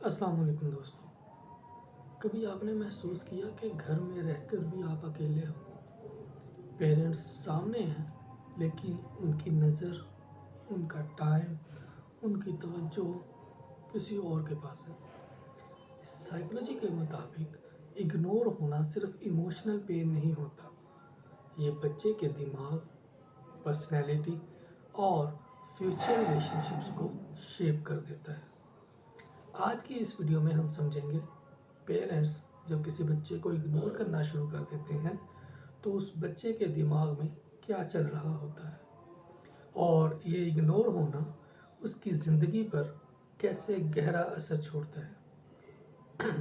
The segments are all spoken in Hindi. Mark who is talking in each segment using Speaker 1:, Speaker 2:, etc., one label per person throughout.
Speaker 1: अस्सलाम वालेकुम दोस्तों। कभी आपने महसूस किया कि घर में रहकर भी आप अकेले हो? पेरेंट्स सामने हैं, लेकिन उनकी नज़र, उनका टाइम, उनकी तवज्जो किसी और के पास है। साइकोलॉजी के मुताबिक इग्नोर होना सिर्फ इमोशनल पेन नहीं होता, ये बच्चे के दिमाग, पर्सनैलिटी और फ्यूचर रिलेशनशिप्स को शेप कर देता है। आज की इस वीडियो में हम समझेंगे पेरेंट्स जब किसी बच्चे को इग्नोर करना शुरू कर देते हैं तो उस बच्चे के दिमाग में क्या चल रहा होता है और ये इग्नोर होना उसकी ज़िंदगी पर कैसे गहरा असर छोड़ता है।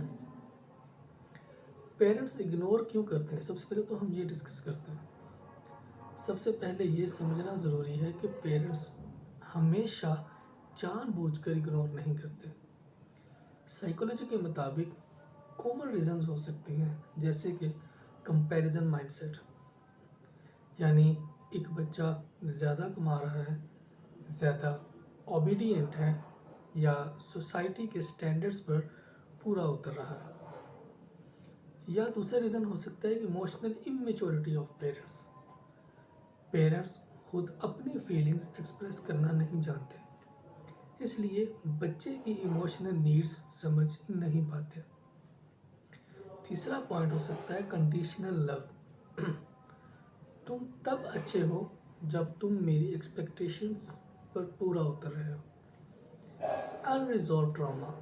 Speaker 1: पेरेंट्स इग्नोर क्यों करते हैं? सबसे पहले तो हम ये डिस्कस करते हैं। सबसे पहले ये समझना ज़रूरी है कि पेरेंट्स हमेशा जानबूझकर इग्नोर नहीं करते। साइकोलॉजी के मुताबिक कॉमन रीजंस हो सकती हैं, जैसे कि कंपैरिजन माइंडसेट, यानी एक बच्चा ज़्यादा कमा रहा है, ज़्यादा ओबीडिएंट है या सोसाइटी के स्टैंडर्ड्स पर पूरा उतर रहा है। या दूसरा रीज़न हो सकता है कि emotional immaturity of parents. Parents खुद अपनी फीलिंग्स एक्सप्रेस करना नहीं जानते, इसलिए बच्चे की इमोशनल नीड्स समझ नहीं पाते। तीसरा पॉइंट हो सकता है कंडीशनल लव। तुम तब अच्छे हो जब तुम मेरी एक्सपेक्टेशंस पर पूरा उतर रहे हो। अनरिजॉल्व ट्रॉमा,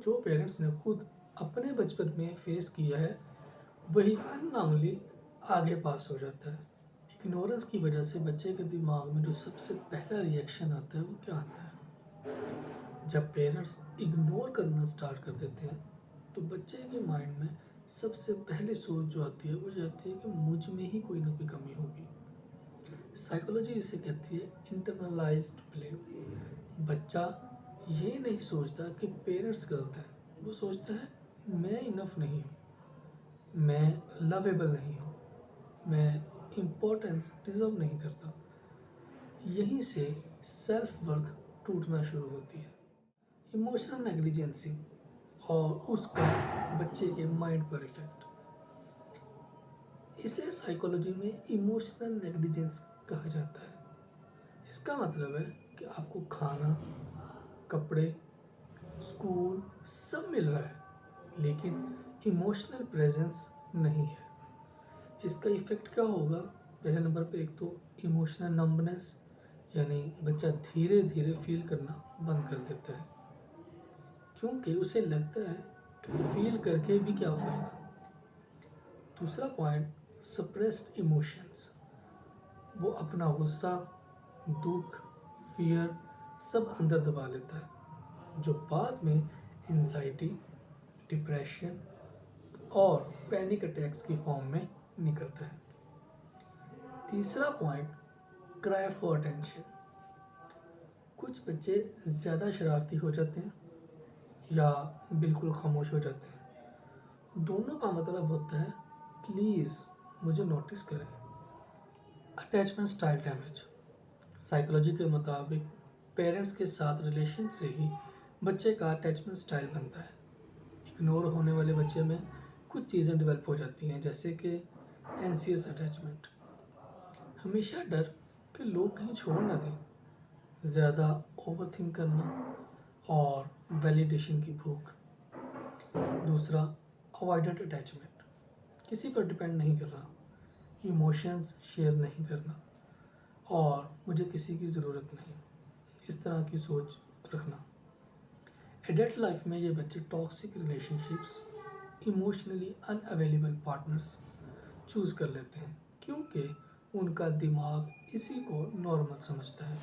Speaker 1: जो पेरेंट्स ने खुद अपने बचपन में फेस किया है वही अननोइंगली आगे पास हो जाता है। इग्नोरेंस की वजह से बच्चे के दिमाग में जो सबसे पहला रिएक्शन आता है वो क्या आता है? जब पेरेंट्स इग्नोर करना स्टार्ट कर देते हैं तो बच्चे के माइंड में सबसे पहले सोच जो आती है वो ये आती है कि मुझ में ही कोई ना कोई कमी होगी। साइकोलॉजी इसे कहती है इंटरनलाइज्ड ब्लेम। बच्चा ये नहीं सोचता कि पेरेंट्स गलत हैं, वो सोचता है मैं इनफ नहीं हूँ, मैं लवेबल नहीं हूँ, मैं इम्पोर्टेंस डिज़र्व नहीं करता। यहीं से सेल्फ वर्थ टूटना शुरू होती है। इमोशनल नेग्लिजेंसी और उसका बच्चे के माइंड पर इफेक्ट, इसे साइकोलॉजी में इमोशनल नेग्लिजेंस कहा जाता है। इसका मतलब है कि आपको खाना, कपड़े, स्कूल सब मिल रहा है, लेकिन इमोशनल प्रेजेंस नहीं है। इसका इफ़ेक्ट क्या होगा? पहले नंबर पे एक तो इमोशनल नंबनेस, यानी बच्चा धीरे धीरे फील करना बंद कर देता है, क्योंकि उसे लगता है कि फील करके भी क्या फ़ायदा। दूसरा पॉइंट, सप्रेस्ड इमोशंस, वो अपना गुस्सा, दुख, फियर सब अंदर दबा लेता है, जो बाद में एंजाइटी, डिप्रेशन और पैनिक अटैक्स की फॉर्म में निकलता है। तीसरा पॉइंट, क्राई फॉर अटेंशन, कुछ बच्चे ज़्यादा शरारती हो जाते हैं या बिल्कुल खामोश हो जाते हैं। दोनों का मतलब होता है प्लीज़ मुझे नोटिस करें। अटैचमेंट स्टाइल डैमेज, साइकोलॉजी के मुताबिक पेरेंट्स के साथ रिलेशन से ही बच्चे का अटैचमेंट स्टाइल बनता है। इग्नोर होने वाले बच्चे में कुछ चीज़ें डेवलप हो जाती हैं, जैसे कि एंसियस अटैचमेंट, हमेशा डर कि लोग कहीं छोड़ ना दें, ज़्यादा ओवरथिंक करना और वैलिडेशन की भूख। दूसरा, अवॉइडेंट अटैचमेंट, किसी पर डिपेंड नहीं करना, इमोशंस शेयर नहीं करना और मुझे किसी की ज़रूरत नहीं, इस तरह की सोच रखना। एडल्ट लाइफ में ये बच्चे toxic relationships, emotionally unavailable partners choose कर लेते हैं, क्योंकि उनका दिमाग इसी को नॉर्मल समझता है।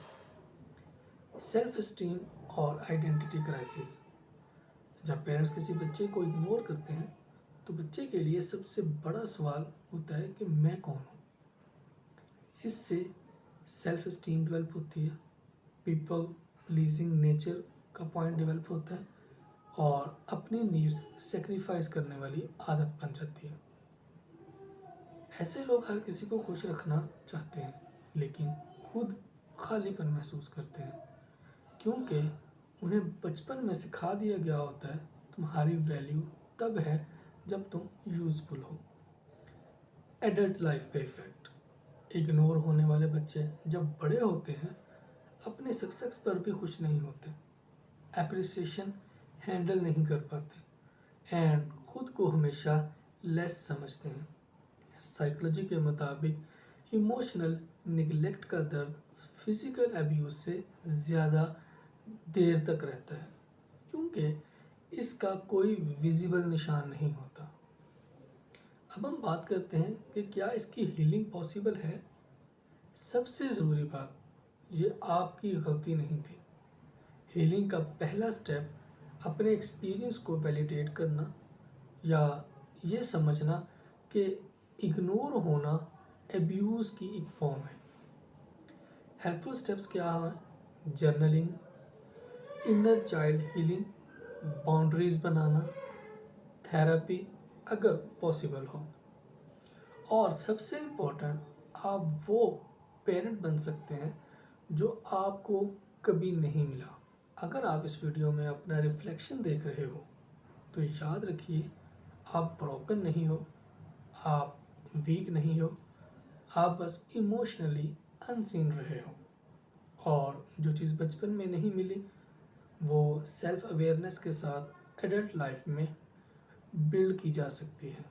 Speaker 1: सेल्फ इस्टीम और आइडेंटिटी क्राइसिस, जब पेरेंट्स किसी बच्चे को इग्नोर करते हैं तो बच्चे के लिए सबसे बड़ा सवाल होता है कि मैं कौन हूँ। इससे सेल्फ इस्टीम डेवलप होती है, पीपल प्लीजिंग नेचर का पॉइंट डेवलप होता है और अपनी नीड्स सेक्रीफाइस करने वाली आदत बन जाती है। ऐसे लोग हर किसी को खुश रखना चाहते हैं, लेकिन खुद खालीपन महसूस करते हैं, क्योंकि उन्हें बचपन में सिखा दिया गया होता है तुम्हारी वैल्यू तब है जब तुम यूज़फुल हो। एडल्ट लाइफ पे इफेक्ट। इग्नोर होने वाले बच्चे जब बड़े होते हैं अपने सक्सेस पर भी खुश नहीं होते, एप्रिसिएशन हैंडल नहीं कर पाते एंड खुद को हमेशा लेस समझते हैं। साइकोलॉजी के मुताबिक इमोशनल निगलेक्ट का दर्द फिजिकल अब्यूज से ज़्यादा देर तक रहता है क्योंकि इसका कोई विजिबल निशान नहीं होता। अब हम बात करते हैं कि क्या इसकी हीलिंग पॉसिबल है। सबसे ज़रूरी बात, ये आपकी गलती नहीं थी। हीलिंग का पहला स्टेप अपने एक्सपीरियंस को वैलिडेट करना या ये समझना कि इग्नोर होना एब्यूज़ की एक फॉर्म है। हेल्पफुल स्टेप्स क्या हैं? Journaling, inner child healing, boundaries बनाना, थेरेपी अगर पॉसिबल हो, और सबसे इम्पोर्टेंट, आप वो पेरेंट बन सकते हैं जो आपको कभी नहीं मिला। अगर आप इस वीडियो में अपना रिफ्लेक्शन देख रहे हो तो याद रखिए, आप ब्रोकन नहीं हो, आप वीक नहीं हो, आप बस इमोशनली अनसीन रहे हो। और जो चीज़ बचपन में नहीं मिली वो सेल्फ अवेयरनेस के साथ एडल्ट लाइफ में बिल्ड की जा सकती है।